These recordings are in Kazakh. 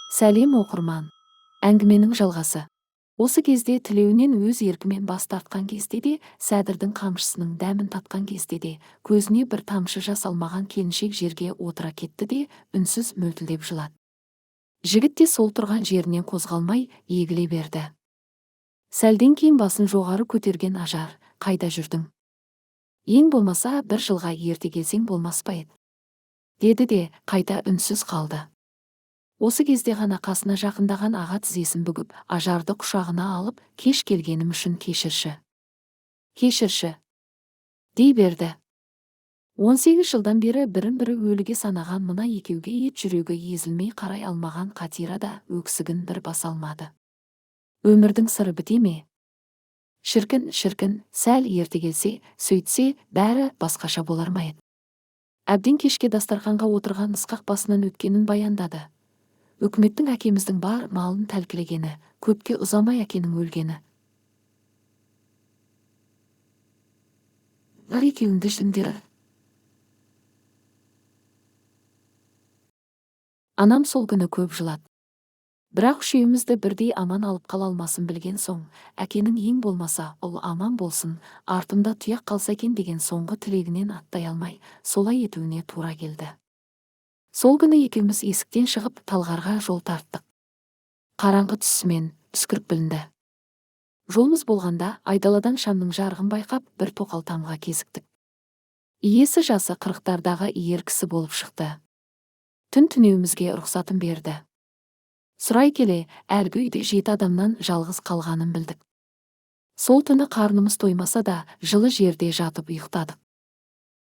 Сәлем оқырман. Әңгіменің жалғасы. Осы кезде тілеуінен өз еркімен бас тартқан кезде де, сәдірдің қамшысының дәмін татқан кезде де, көзіне бір тамшы жас алмаған келіншек жерге отыра кетті де, үнсіз мөлтілдеп жылады. Жігіт те сол тұрған жерінен қозғалмай егіле берді. Сәлден кейін басын жоғары көтерген Ажар, қайда жүрдің? Ең болмаса бір жылға ерте келсең болмас па еді? Деді де қайта үнсіз қалды. Осы кезде ғана қасына жақындаған аға тізесін бүгіп, Ажарды құшағына алып, кеш келгенім үшін кешірші. Кешірші. Дей берді. 18 жылдан бері бірін-бірі өліге санаған мына екеуге ет жүрегі езілмей қарай алмаған Қатира да өксігін бір баса алмады. Өмірдің сыры біте ме? Шіркін, сәл ерте келсе, сөйтсе, бәрі басқаша болар ма еді? Әбден кешке дастарханға отырған Ысқақ басынан өткенін баяндады. Үкіметтің әкеміздің бар малын тәлкілегені, көпке ұзамай әкенің өлгені. Бар екеуіңді жіндері. Анам сол күні көп жылады. Бірақ үшеумізді бірдей аман алып қала алмасын білген соң, әкенің ең болмаса ұл аман болсын, артымда тұяқ қалса екен деген соңғы тілегінен аттай алмай, солай етуіне тура келді. Сол күні екеуміз есіктен шығып Талғарға жол тарттық. Қараңғы түсімен үскірік білінді. Жолымыз болғанда айдаладан шамның жарығын байқап бір тоқал тамға кезіктік. Иесі жасы 40-тардағы ер кісі болып шықты. Түн түнеуімізге рұқсатын берді. Сұрай келе, әлгі үйде 7 адамнан жалғыз қалғанын білдік. Сол түні қарнымыз тоймаса да, жылы жерде жатып ұйықтадық.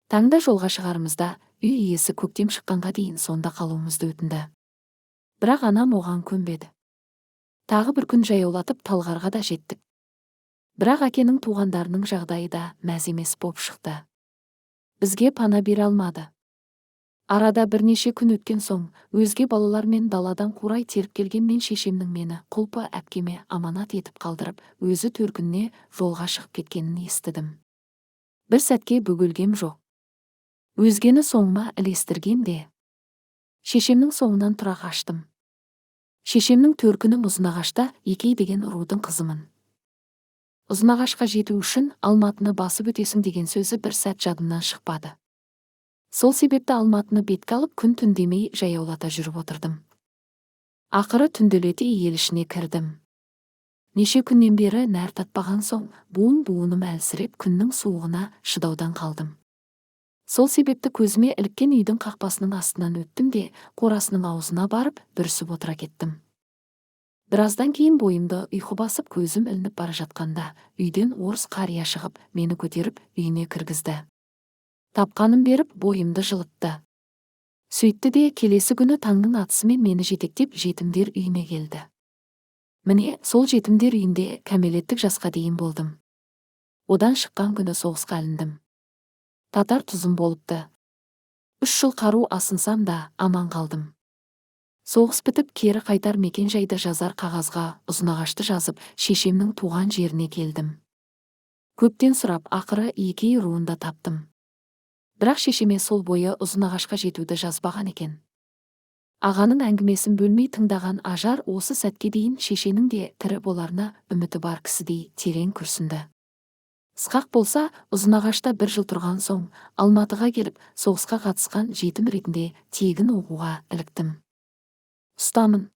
Таңда жолға шығарымызда, үй иесі көктем шыққанға дейін сонда қалуымызды өтінді. Бірақ анам оған көнбеді. Тағы бір күн жаяулатып Талғарға да жеттік. Бірақ әкенің туғандарының жағдайы да мәз емес боп шықты. Бізге пана бере алмады. Арада бірнеше күн өткен соң, өзге балалармен даладан қурай теріп келген мен шешемнің мені құлпы әпкеме аманат етіп қалдырып, өзі төркініне жолға шығып кеткенін естідім. Бір сәтке бөгелгем жоқ. Өзгені соңыма ілестіргем де. Шешемнің соңынан тұра қаштым. Шешемнің төркіні Ұзынағашта Екей деген рудың қызымын. Ұзынағашқа жету үшін Алматыны басып өтесің деген сөзі бір сәт жадымнан шықпады. Сол себепті Алматыны бетке алып күн түн демей жаяулата жүріп отырдым. Ақыры түнделете ел ішіне кірдім. Неше күннен бері нәр татпаған соң, буын-буыным әлсіреп күннің суығына шыдаудан қалдым. Сол себепті көзіме іліккен үйдің қақпасының астынан өттім де, қорасының аузына барып бүрісіп отыра кеттім. Біраздан кейін бойымды ұйқы басып көзім ілініп бара жатқанда, үйден орыс қария шығып, мені көтеріп үйіне кіргізді. Тапқаным беріп, бойымды жылытты. Сөйтті де келесі күні таңның атысымен мені жетектеп жетімдер үйіне келді. Міне, сол жетімдер үйінде кәмелеттік жасқа дейін болдым. Одан шыққан күні соғысқа іліндім. Татар тұзым болыпты. 3 жыл қару асынсам да аман қалдым. Соғыс бітіп кері қайтар мекен жайды жазар қағазға Ұзынағашты жазып, шешемнің туған жеріне келдім. Көптен сұрап, ақыры Екей руында таптым. Бірақ шешеме сол бойы Ұзынағашқа жетуді жазбаған екен. Ағаның әңгімесін бөлмей тыңдаған Ажар осы сәтке дейін шешенің де тірі боларына үміті бар кісідей терең күрсінді. Ысқақ болса, Ұзынағашта 1 жыл тұрған соң, Алматыға келіп, соғысқа қатысқан жетім ретінде тегін оқуға іліктім. Ұстамын.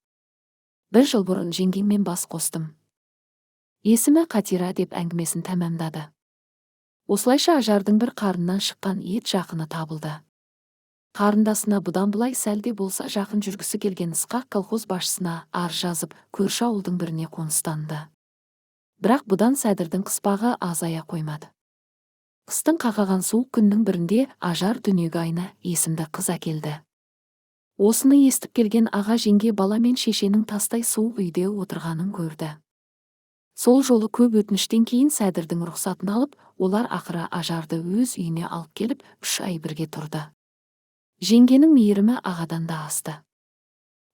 1 жыл бұрын жеңгеммен бас қостым. Есімі Қатира деп әңгімесін тәмамдады. Осылайша Ажардың бір қарыннан шыққан ет жақыны табылды. Қарындасына бұдан былай сәлде болса жақын жүргісі келген Ысқақ колхоз басшысына арыз жазып, көрші ауылдың біріне қоныстанды. Бірақ бұдан сәдірдің қыспағы азая қоймады. Қыстың қақаған суық күннің бірінде Ажар дүниеге айна есімді қыз әкелді. Осыны естіп келген аға жеңге бала мен шешенің тастай суық үйде отырғанын көрді. Сол жолы көп өтініштен кейін сәдірдің рұқсатын алып, олар ақыры Ажарды өз үйіне алып келіп, 3 ай бірге тұрды. Жеңгенің мейірімі ағадан да асты.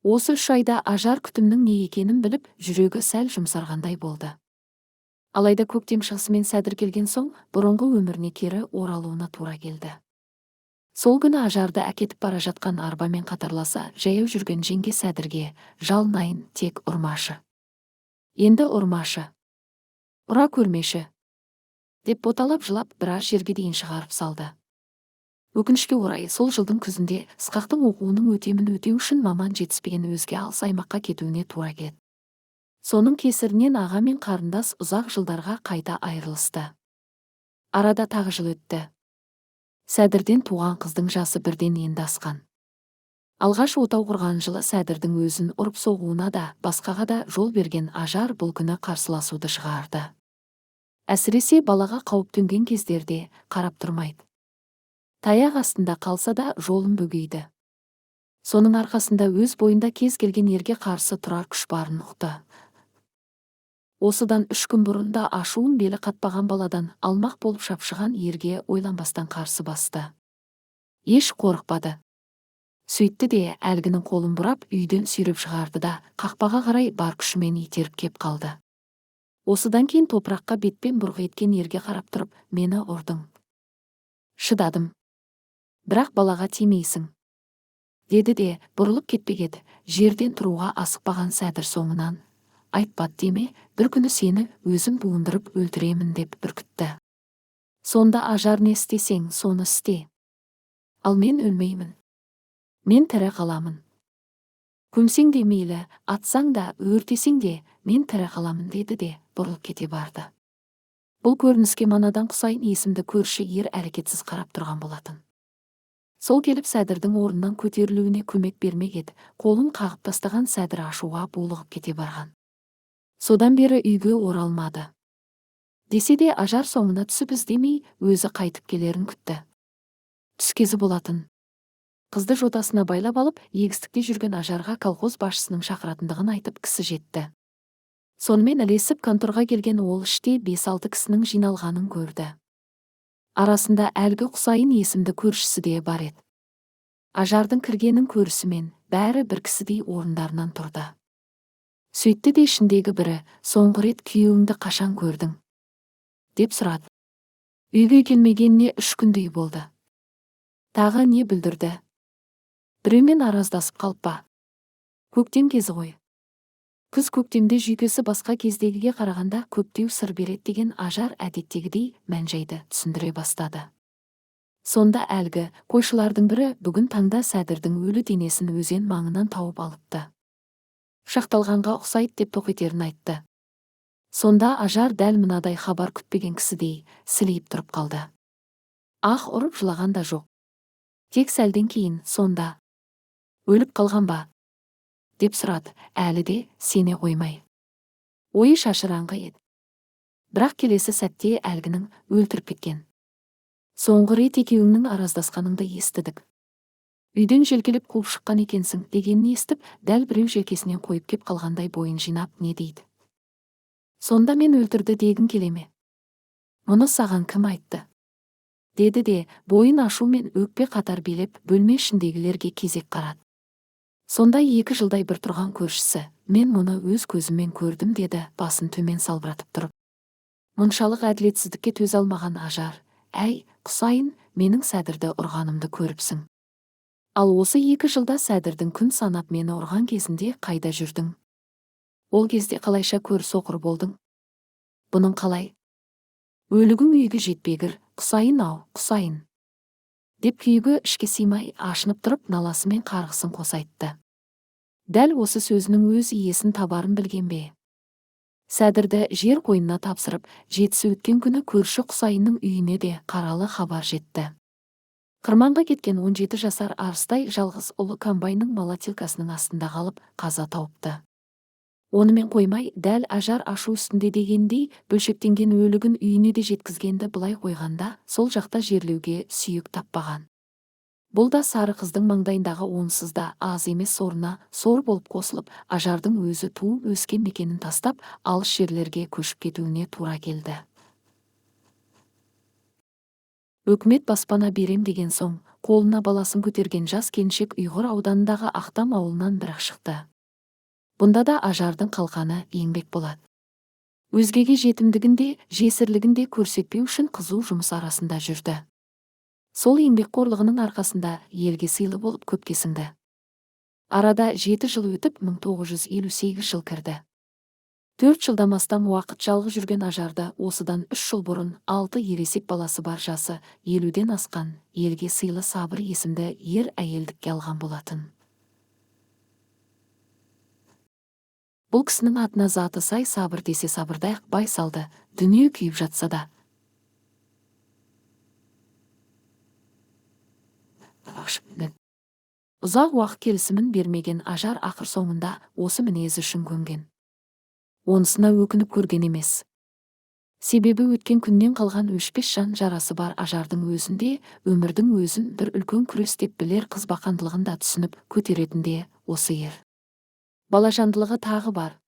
Осы 3 айда Ажар күтімнің не екенін біліп, жүрегі сәл жұмсарғандай болды. Алайда көктем шығысымен сәдір келген соң, бұрынғы өміріне кері оралуына тура келді. Сол күні ажарды әкетіп бара жатқан арбамен қатарласа, жаяу жүрген жеңге Сәдірге, жалынайын, тек ұрмашы. Енді ұрмашы. Ұра көрмеші. Деп боталап жылап біраз жерге дейін шығарып салды. Өкінішке орай, сол жылдың күзінде Ысқақтың оқуының өтемін өтеу үшін маман жетіспеген өзге алыс аймаққа кетуіне тура келді. Соның кесірінен аға мен қарындас ұзақ жылдарға қайта айырылысты. Арада тағы жыл өтті. Сәдірден туған қыздың жасы бірден енді асқан. Алғаш отау құрған жылы Сәдірдің өзін ұрып соғуына да, басқаға да жол берген ажар бұл күні қарсыласуды шығарды. Әсіресе балаға қауіп төнген кездерде қарап тұрмайды. Таяқ астында қалса да жолын бөгейді. Соның арқасында өз бойында кез келген ерге қарсы тұрар күш барын ұқты. Осыдан 3 күн бұрында ашуын белі қатпаған баладан алмақ болып шапшыған ерге ойланбастан қарсы басты. Еш қорықпады. Сөйтті де әлгінің қолын бұрап үйден сүйреп шығарды да қақпаға қарай бар күшімен итеріп кеп қалды. Осыдан кейін топыраққа бетпен бұрқ еткен ерге қарап тұрып, мені ұрдың. Шыдадым. Бірақ балаға тимейсің. Деді де бұрылып кетпек еді, жерден тұруға асықпаған Сәдір соңынан. Айтпат деме, бір күні сені өзім буындырып өлтіремін деп бүркітті. Сонда ажар не істесең, соны істе. Ал мен өлмеймін. Мен тірі қаламын. Көмсең де мейлі, атсаң да, өртесең де, мен тірі қаламын деді де бұрылып кете барды. Бұл көрініске манадан Құсайын есімді көрші ер әрекетсіз қарап тұрған болатын. Сол келіп Сәдірдің орнынан көтерілуіне көмек бермек еді, қолын қағып тастаған Сәдір ашуға булығып кете барған. Содан бері үйге оралмады. Десе де ажар соңына түсіп іздемей, өзі қайтып келерін күтті. Түс кезі болатын. Қызды жотасына байлап алып, егістікте жүрген ажарға колхоз басшысының шақыратындығын айтып кісі жетті. Сонымен ілесіп конторға келген ол іште 5-6 кісінің жиналғанын көрді. Арасында әлгі Құсайын есімді көршісі де бар еді. Ажардың кіргенін көрісімен бәрі бір кісідей орындарынан тұрды. Сөйтті де ішіндегі бірі, соңғы рет күйеуіңді қашан көрдің? Деп сұрады. Үйге келмегеніне 3 күндей болды. Тағы не бүлдірді? Біреумен араздасып қалып па? Көктем кезі ғой. Күз көктемде жүйкесі басқа кездегіге қарағанда көптеу сыр береді деген ажар әдеттегідей мән-жайды түсіндіре бастады. Сонда әлгі қойшылардың бірі бүгін таңда Сәдірдің өлі денесін өзен маңынан тауып алыпты. Шақталғанға ұқсайды деп тоқетерін айтты. Сонда ажар дәл мынадай хабар күтпеген кісідей сілейіп тұрып қалды. Ақ ұрып жылаған да жоқ. Тек сәлден кейін сонда. Өліп қалған ба? Деп сұрады, әлі де сене қоймай. Ойы шашыраңқы еді. Бірақ келесі сәтте әлгінің өлтіріп кеткен. Соңғы рет екеуіңнің араздасқаныңды естідік. Үйден желкелеп қуып шыққан екенсің дегенін естіп, дәл біреу желкесінен қойып кеп қалғандай бойын жинап не дейді. Сонда мен өлтірді дегің келеме? Мұны саған кім айтты? Деді де бойын ашу мен өкпе қатар билеп бөлме ішіндегілерге кезек қарады. Сонда 2 жылдай бір тұрған көршісі, мен мұны өз көзіммен көрдім деді, басын төмен салбыратып тұрып. Мұншалық әділетсіздікке төзе алмаған ажар, әй, Құсайын, менің Сәдірді ұрғанымды көріпсің. Ал осы 2 жылда Сәдірдің күн санап мені ұрған кезінде қайда жүрдің? Ол кезде қалайша көріс оқыр болдың? Бұның қалай? Өлігің үйге жетпегір, Құсайын-ау, Құсайын. Деп күйігі ішке сыймай ашынып тұрып наласымен қарғысын қосайтты. Дәл осы сөзінің өз иесін табарын білген бе? Сәдірді жер қойнына тапсырып, жетісі өткен күні көрші Құсайынның үйіне де қаралы хабар жетті. Қырманға кеткен 17 жасар арыстай жалғыз ұлы комбайнның молотилкасының астында қалып қаза тауыпты. Онымен қоймай, дәл ажар ашу үстінде дегендей, бөлшектенген өлігін үйіне де жеткізгенді былай қойғанда, сол жақта жерлеуге сүйек таппаған. Бұл да сары қыздың маңдайындағы онсыз да аз емес сорына сор болып қосылып, ажардың өзі туып өскен мекенін тастап, алыс жерлерге көшіп кетуіне тура келді. Өкімет баспана берем деген соң, қолына баласын көтерген жас келіншек Ұйғыр ауданындағы Ақтам ауылынан бірақ шықты. Бұнда да ажардың қалқаны еңбек болады. Өзгеге жетімдігінде, жесірлігінде көрсетпеу үшін қызу жұмыс арасында жүрді. Сол еңбекқорлығының арқасында елге сыйлы болып көпке сіңді. Арада 7 жыл өтіп 1958 жыл кірді. 4 жылдан астам уақыт жалғыз жүрген ажарды осыдан 3 жыл бұрын 6 ересек баласы бар жасы 50-ден асқан елге сыйлы Сабыр есімді ер әйелдікке алған болатын. Бұл кісінің атына заты сай Сабыр десе сабырдай-ақ бай салды, дүние күйіп жатса да. Ұзақ уақыт келісімін бермеген ажар ақыр соңында осы мінезі үшін көнген. Онысына өкініп көрген емес. Себебі өткен күннен қалған өшпес жан жарасы бар ажардың өзінде өмірдің өзін бір үлкен күрес деп білер қызбақандылығын да түсініп көтеретінде осы ер. Балажандылығы тағы бар.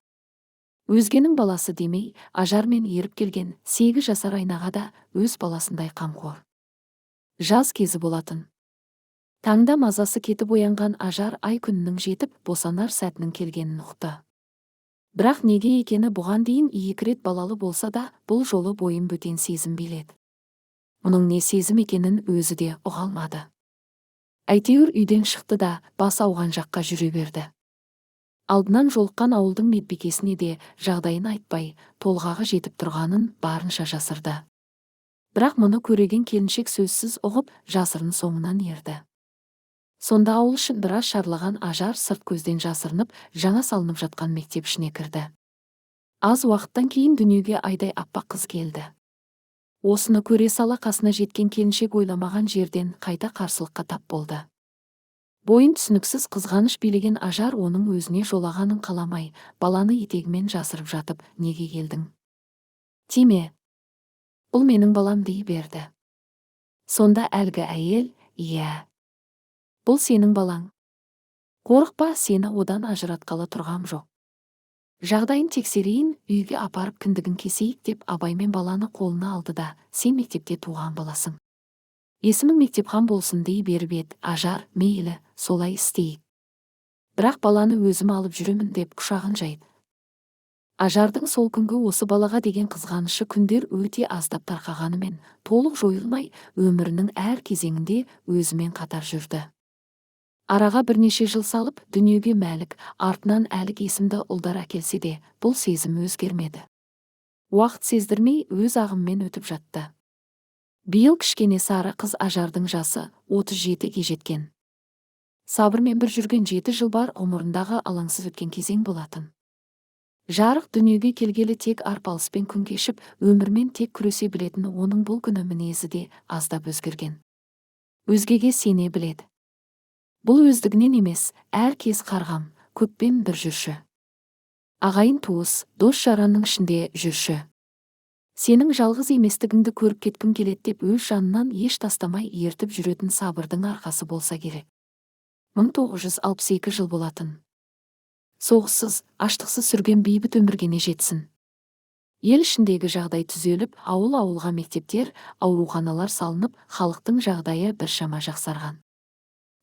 Өзгенің баласы демей, ажармен еріп келген 8 жасар Айнаға да өз баласындай қамқор. Жаз кезі болатын. Таңда мазасы кетіп оянған ажар ай күнінің жетіп босанар сәтінің келгенін ұқты. Бірақ неге екені бұған дейін 2 рет балалы болса да, бұл жолы бойын бөтен сезім биледі. Мұның не сезім екенін өзі де ұға алмады. Әйтеуір үйден шықты да бас ауған жаққа жүре берді. Алдынан жолыққан ауылдың медбикесіне де жағдайын айтпай, толғағы жетіп тұрғанын барынша жасырды. Бірақ мұны көреген келіншек сөзсіз ұғып, жасырын соңынан ерді. Сонда ауыл ішін біраз шарлаған ажар сырт көзден жасырынып, жаңа салынып жатқан мектеп ішіне кірді. Аз уақыттан кейін дүниеге айдай аппақ қыз келді. Осыны көре сала қасына жеткен келіншек ойламаған жерден қайта қарсылыққа тап болды. Бойын түсініксіз қызғаныш билеген ажар оның өзіне жолағанын қаламай, баланы етегімен жасырып жатып, неге келдің? Тиме, бұл менің балам дей берді. Сонда әлгі әйел, иә, бұл сенің балаң. Қорықпа, сені одан ажыратқалы тұрғам жоқ. Жағдайын тексерейін, үйге апарып кіндігін кесейік деп абаймен баланы қолына алды да, сен мектепте туған баласың. Есімің Мектепхан болсын дей беріп еді, ажар, мейлі, солай істейік. Бірақ баланы өзім алып жүремін деп құшағын жайды. Ажардың сол күнгі осы балаға деген қызғанышы күндер өте аздап тарқағанымен, толық жойылмай, өмірінің әр кезеңінде өзімен қатар жүрді. Араға бірнеше жыл салып, дүниеге Мәлік, артынан Әлік есімді ұлдар әкелсе де, бұл сезім өзгермеді. Уақыт сездірмей өз ағыммен өтіп жатты. Биыл кішкене сары қыз ажардың жасы 37-ге жеткен. Сабырмен бір жүрген 7 жыл бар ғұмырындағы алаңсыз өткен кезең болатын. Жарық дүниеге келгелі тек арпалыспен күн кешіп, өмірмен тек күресе білетін оның бұл күні мінезі де аздап өзгерген. Өзгеге сене біледі. Бұл өздігінен емес, әр кез қарғам, көппен бір жүрші. Ағайын туыс, дос жаранның ішінде жүрші. Сенің жалғыз еместігіңді көріп кеткім келеді деп өз жанынан еш тастамай ертіп жүретін Сабырдың арқасы болса керек. 1962 жыл болатын. Соғыссыз, аштықсыз сүрген бейбіт өміргене жетсін. Ел ішіндегі жағдай түзеліп, ауыл-ауылға мектептер, ауруханалар салынып, халықтың жағдайы біршама жақсарған.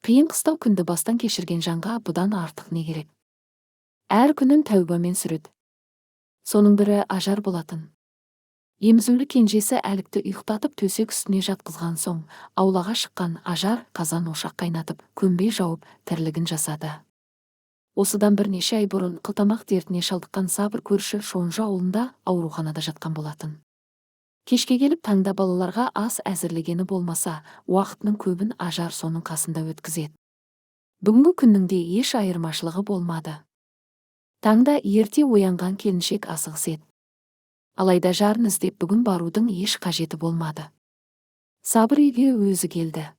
Қиын қыстау күнді бастан кешірген жанға бұдан артық не керек? Әр күнін тәубамен сүреді. Соның бірі ажар болатын. Емізулі кенжесі Әлікті ұйықтатып төсек үстіне жатқызған соң, аулаға шыққан ажар қазан ошақ қайнатып, көмбе жауып, тірлігін жасады. Осыдан бірнеше ай бұрын қылтамақ дертіне шалдыққан Сабыр көрші Шонжы ауылында ауруханада жатқан болатын. Кешке келіп таңда балаларға ас әзірлегені болмаса, уақытының көбін ажар соның қасында өткізеді. Бүгінгі күннің де еш айырмашылығы болмады. Таңда ерте оянған келіншек асығыс еді. Алайда жарын іздеп бүгін барудың еш қажеті болмады. Сабыр үйге өзі келді.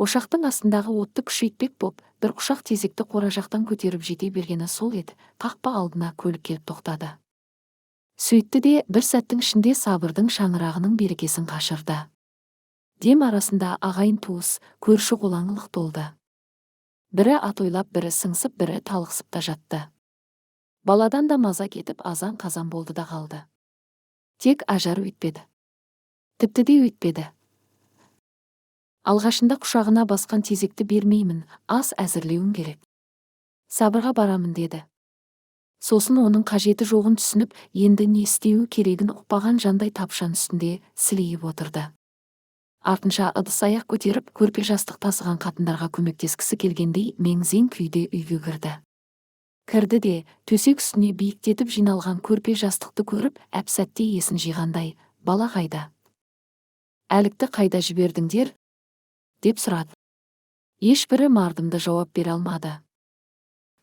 Ошақтың астындағы отты күшейтпек боп, бір құшақ тезекті қора жақтан көтеріп жете бергені сол еді, қақпа алдына көлік келіп тоқтады. Сөйтті де бір сәттің ішінде Сабырдың шаңырағының берекесін қашырды. Дем арасында ағайын туыс, көрші қолаңылық толды. Бірі атойлап, бірі сыңсып, бірі талықсып та жатты. Баладан да маза кетіп азан қазан болды да қалды. Тек ажар өйтпеді. Тіпті де өйтпеді. Алғашында құшағына басқан тезекті бермеймін, ас әзірлеуің керек. Сабырға барамын деді. Сосын оның қажеті жоғын түсініп, енді не істеуі керегін ұқпаған жандай тапшан үстінде сілейіп отырды. Артынша ыдыс-аяқ көтеріп, көрпе-жастық тасыған қатындарға көмектескісі келгендей мең-зең күйде үйге кірді. Кірді де, төсек үстіне биіктетіп жиналған көрпе-жастықты көріп, әп-сәтте есін жиғандай, «Бала қайда? Әлікті қайда жібердіңдер?» деп сұрады. Ешбірі мардымды жауап бере алмады.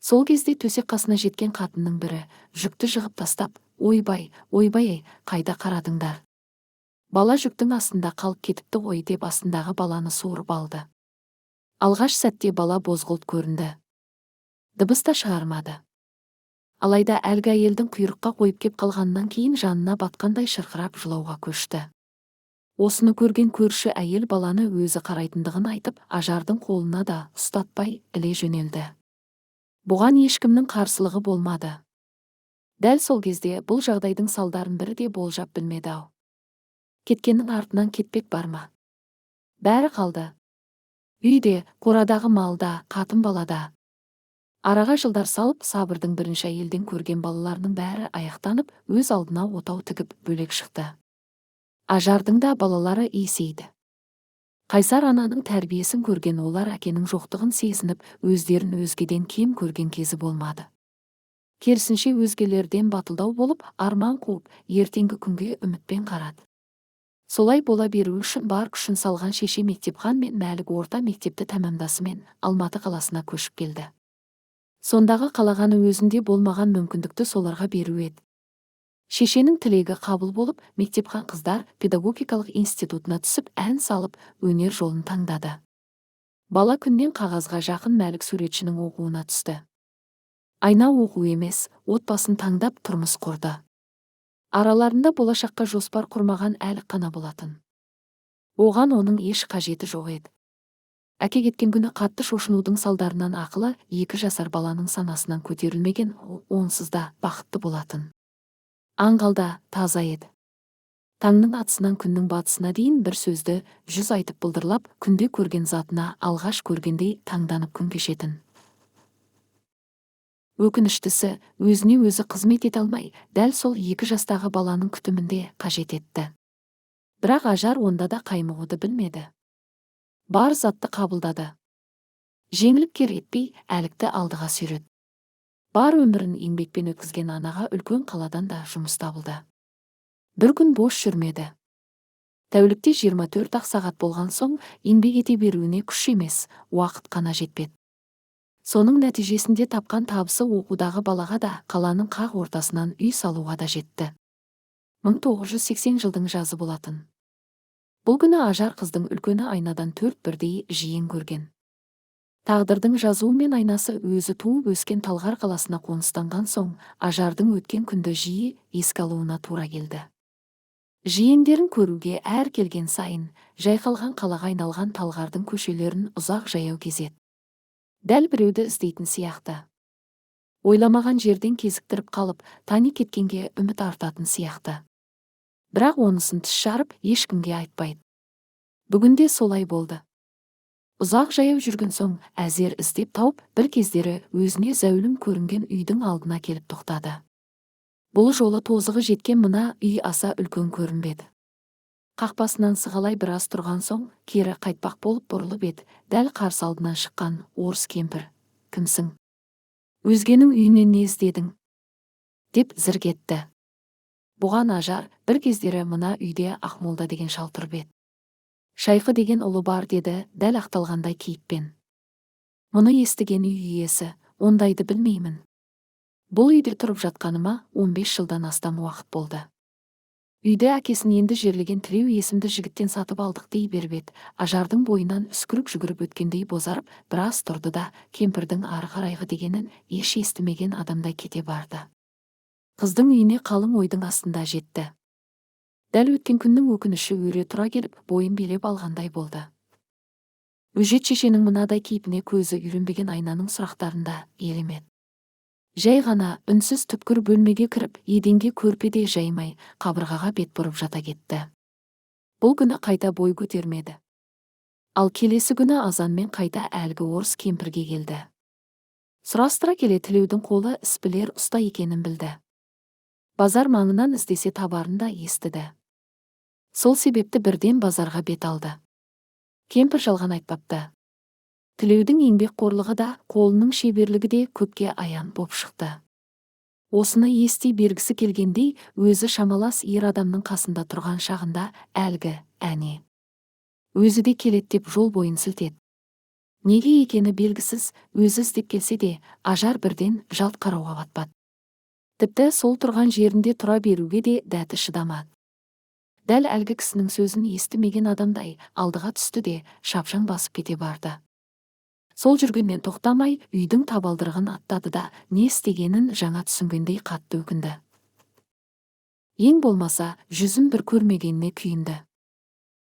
Сол кезде төсек қасына жеткен қатынның бірі жүкті жығып тастап, ойбай, қайда қарадыңдар? Бала жүктің астында қалып кетіпті ғой деп астындағы баланы суырып алды. Алғаш сәтте бала бозғылт көрінді. Дыбыс та шығармады. Алайда әлгі әйелдің құйрыққа қойып кеп қалғаннан кейін жанына батқандай шырқырап жылауға көшті. Осыны көрген көрші әйел баланы өзі қарайтындығын айтып, Ажардың қолына да ұстатпай іле жөнелді. Бұған ешкімнің қарсылығы болмады. Дәл сол кезде бұл жағдайдың салдарын бірі де болжап білмеді-ау. Кеткеннің артынан кетпек бар ма? Бәрі қалды. Үйде, қорадағы малда, қатын балада. Араға жылдар салып, сабырдың бірінші әйелден көрген балаларының бәрі аяқтанып, өз алдына отау тігіп бөлек шықты. Ажардың да балалары есейді. Қайсар ананың тәрбиесін көрген олар әкенің жоқтығын сезініп, өздерін өзгеден кем көрген кезі болмады. Керісінше өзгелерден батылдау болып, арман қуып, ертеңгі күнге үмітпен қарады. Солай бола беру үшін бар күшін салған шеше мектепхан мен Мәлік орта мектепті тәмамдасымен Алматы қаласына көшіп келді. Сондағы қалағаны өзінде болмаған мүмкіндікті соларға беру еді. Шешенің тілегі қабыл болып, мектепхан қыздар педагогикалық институтына түсіп, ән салып, өнер жолын таңдады. Бала күннен қағазға жақын Мәлік суретшінің оқуына түсті. Айна оқу емес, отбасын таңдап тұрмыс құрды. Араларында болашаққа жоспар құрмаған Әлік қана болатын. Оған оның еш қажеті жоқ еді. Әке кеткен күні қатты шошынудың салдарынан ақылы 2 жасар баланың санасынан көтерілмеген, онсыз да бақытты болатын. Аңғалда таза еді. Таңның атысынан күннің батысына дейін бір сөзді 100 айтып бұлдырлап, күнде көрген затына алғаш көргендей таңданып күн кешетін. Өкініштісі, өзіне өзі қызмет ете алмай, дәл сол 2 жастағы баланың күтімінде қажет етті. Бірақ Ажар онда да қаймығуды білмеді. Бар затты қабылдады. Жеңіліп кер етпей, Әлікті алдыға сүйреді. Бар өмірін еңбекпен өткізген анаға үлкен қаладан да жұмыс табылды. Бір күн бос жүрмеді. Тәулікте 24 сағат болған соң, еңбек ете беруіне күш емес, уақыт қана жетпеді. Соның нәтижесінде тапқан табысы оқудағы балаға да, қаланың қақ ортасынан үй салуға да жетті. 1980 жылдың жазы болатын. Бұл күні Ажар қыздың үлкені айнадан 4 бірдей жиен көрген. Тағдырдың жазуымен айнасы өзі туып өскен Талғар қаласына қоныстанған соң, Ажардың өткен күнді жиі еске алуына тура келді. Жиендерін көруге әр келген сайын, жайқалған қалаға айналған Талғардың көшелерін ұзақ жаяу кезеді. Дәл біреуді іздейтін сияқты. Ойламаған жерден кезіктіріп қалып, тани кеткенге үміт артатын сияқты. Бірақ онысын тіс жарып, ешкімге айтпайды. Бүгінде солай болды. Ұзақ жаяу жүрген соң, әзер іздеп тауып, бір кездері өзіне зәулім көрінген үйдің алдына келіп тоқтады. Бұл жолы тозығы жеткен мына үй аса үлкен көрінбеді. Қақпасынан сығалай біраз тұрған соң, кері қайтпақ болып бұрылып еді, дәл қарсы алдынан шыққан орыс кемпір. Кімсің? Өзгенің үйінен не іздедің? Деп зірк етті. Бұған Ажар бір кездері мына үйде Ақмолда деген шал тұрып еді. Шайқы деген ұлы бар деді, дәл ақталғандай кейіппен. Мұны естіген үй иесі, ондайды білмеймін. Бұл үйде тұрып жатқаныма 15 жылдан астам уақыт болды. Үйде әкесін енді жерлеген Тілеу есімді жігіттен сатып алдық дей беріп еді. Ажардың бойынан үскірік жүгіріп өткендей бозарып, біраз тұрды да, кемпірдің ары қарайғы дегенін еш естімеген адамдай кете барды. Қыздың үйіне қалың ойдың астында жетті. Дәл өткен күннің өкініші өре тұра келіп, бойын билеп алғандай болды. Өжет шешенің мынадай кейпіне көзі үйренбеген айнаның сұрақтарында елемеді. Жай ғана үнсіз түпкір бөлмеге кіріп, еденге көрпеде жаймай, қабырғаға бет бұрып жата кетті. Бұл күні қайта бой көтермеді. Ал келесі күні азанмен қайта әлгі орыс кемпірге келді. Сұрастыра келе Тілеудің қолы іс білер ұста екенін білді. Базар маңынан іздесе табарын да естіді. Сол себепті бірден базарға бет алды. Кемпір жалған айтпапты. Тілеудің еңбекқорлығы да, қолының шеберлігі де көпке аян боп шықты. Осыны ести бергісі келгендей, өзі шамалас ер адамның қасында тұрған шағында әлгі әне. Өзі де келет деп жол бойын сілтеді. Неге екені белгісіз, өзі іздеп келсе де, ажар бірден жалт қарауға батпады. Тіпті сол тұрған жерінде тұра беруге де дәті шыдамады. Дәл әлгі кісінің сөзін естімеген адамдай алдыға түсті де шапшаң басып кете барды. Сол жүргеннен тоқтамай үйдің табалдырығын аттады да не істегенін жаңа түсінгендей қатты өкінді. Ең болмаса жүзін бір көрмегеніне күйінді.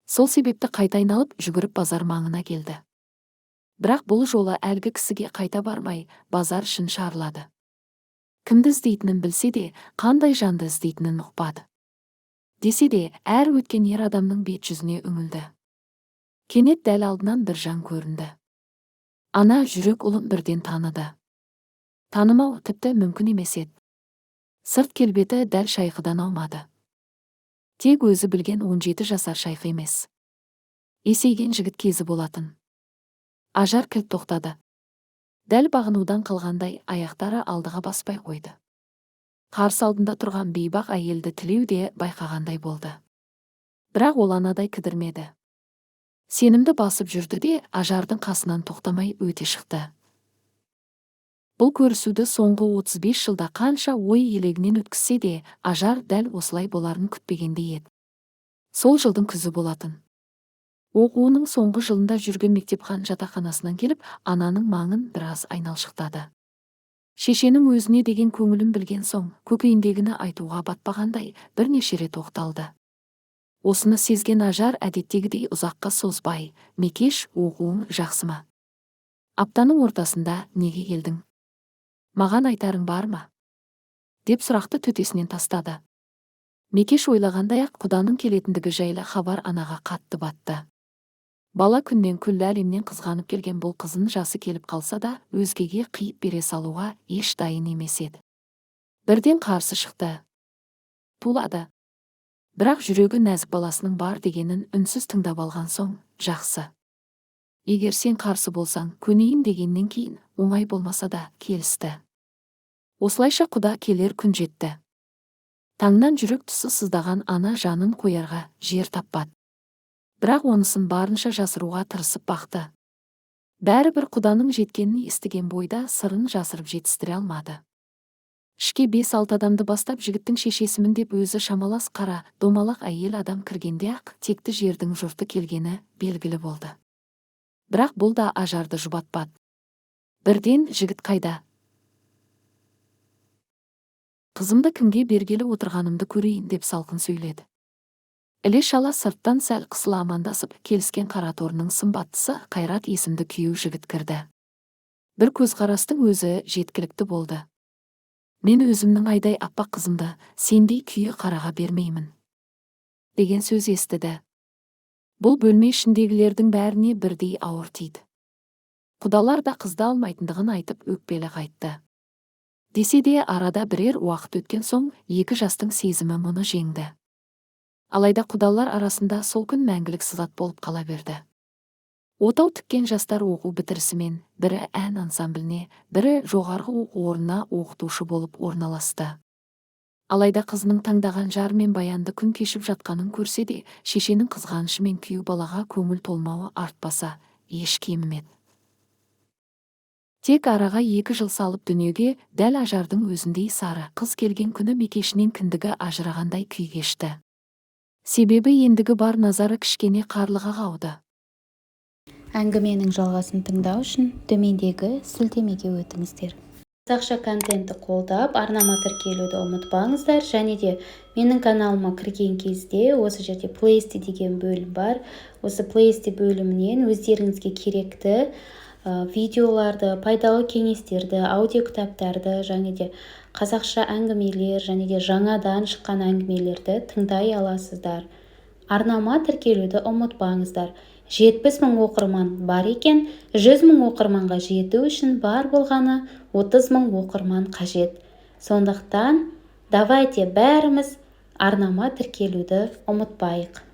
Сол себепті қайта айналып жүгіріп базар маңына келді. Бірақ бұл жолы әлгі кісіге қайта бармай базар ішін шарлады. Кімді іздейтінін білсе де, қандай жанды іздейтінін ұқпады. Десе де, әр өткен ер адамның бет жүзіне үңілді. Кенет дәл алдынан бір жан көрінді. Ана жүрек ұлын бірден таныды. Танымау тіпті мүмкін емес еді. Сырт келбеті дәл шайқыдан аумады. Тек өзі білген 17 жасар шайқы емес. Есейген жігіт кезі болатын. Ажар кілт тоқтады. Дәл бағынудан қалғандай аяқтары алдыға баспай қойды. Қарсы алдында тұрған бейбақ әйелді Тілеу де байқағандай болды. Бірақ ол анадай кідірмеді. Сенімді басып жүрді де ажардың қасынан тоқтамай өте шықты. Бұл көрісуді соңғы 35 жылда қанша ой елегінен өткізсе де, ажар дәл осылай боларын күтпегендей еді. Сол жылдың күзі болатын. Оқуының соңғы жылында жүрген мектепхан жатақханасынан келіп, ананың маңын біраз айналшықтады. Шешенің өзіне деген көңілін білген соң, көкейіндегіні айтуға батпағандай бірнеше рет оқталды. Осыны сезген ажар әдеттегідей ұзаққа созбай, Мекеш, оқуың жақсы ма? Аптаның ортасында неге келдің? Маған айтарың бар ма? Деп сұрақты төтесінен тастады. Мекеш ойлағандай-ақ құданың келетіндігі жайлы хабар анаға қатты батты. Бала күннен күллі әлемнен қызғанып келген бұл қызын жасы келіп қалса да, өзгеге қиып бере салуға еш дайын емес еді. Бірден қарсы шықты. Тулады. Бірақ жүрегі нәзік баласының бар дегенін үнсіз тыңдап алған соң, жақсы. Егер сен қарсы болсаң, көнейін дегеннен кейін, оңай болмаса да келісті. Осылайша құда келер күн жетті. Таңнан жүрек тұсы сыздаған ана жанын қоярға жер таппады. Бірақ онысын барынша жасыруға тырысып бақты. Бәрібір құданың жеткенін естіген бойда сырын жасырып жетістіре алмады. Ішке 5-6 адамды бастап жігіттің шешесімін деп өзі шамалас қара, домалақ әйел адам кіргенде-ақ текті жердің жұрты келгені белгілі болды. Бірақ бұл да ажарды жұбатпады. Бірден жігіт қайда? Қызымды кімге бергелі отырғанымды көрейін деп салқын сөйледі. Іле-шала сырттан сәл қысыла амандасып келіскен қараторының сымбаттысы Қайрат есімді күйеу жігіт кірді. Бір көзқарастың өзі жеткілікті болды. Мен өзімнің айдай аппақ қызымды сендей күйі қараға бермеймін. Деген сөз естіді. Бұл бөлме ішіндегілердің бәріне бірдей ауыр тиді. Құдалар да қызды алмайтындығын айтып өкпелі қайтты. Десе де арада бірер уақыт өткен соң екі жастың сезімі мұны жеңді. Алайда құдалар арасында сол күн мәңгілік сызат болып қала берді. Отау тіккен жастар оқу бітірісімен бірі ән ансамбліне, бірі жоғарғы оқу орнына оқытушы болып орналасты. Алайда қызының таңдаған жар мен баянды күн кешіп жатқанын көрсе де, шешенің қызғанышы мен күйеу балаға көңіл толмауы артпаса, еш кемімеді. Тек араға 2 жыл салып дүниеге дәл ажардың өзіндей сары қыз келген күні Мекешінен кіндігі ажырағандай күй кешті. Себебі ендігі бар назары кішкене қарлыға қауды. Әңгіменің жалғасын тыңдау үшін төмендегі сілтемеге өтіңіздер. Қазақша контентті қолдап, арнама тіркелуді ұмытпаңыздар, және де менің каналыма кірген кезде осы жерде плейлисті деген бөлім бар. Осы плейлисті бөлімінен өздеріңізге керекті видеоларды, пайдалы кеңестерді, аудио кітаптарды, және де қазақша әңгімелер, және де жаңадан шыққан әңгімелерді тыңдай аласыздар. Арнама тіркелуді ұмытпаңыздар. 70 000 оқырман бар екен, 100 000 оқырманға жету үшін бар болғаны 30 000 оқырман қажет. Сондықтан давайте бәріміз арнама тіркелуді ұмытпайық.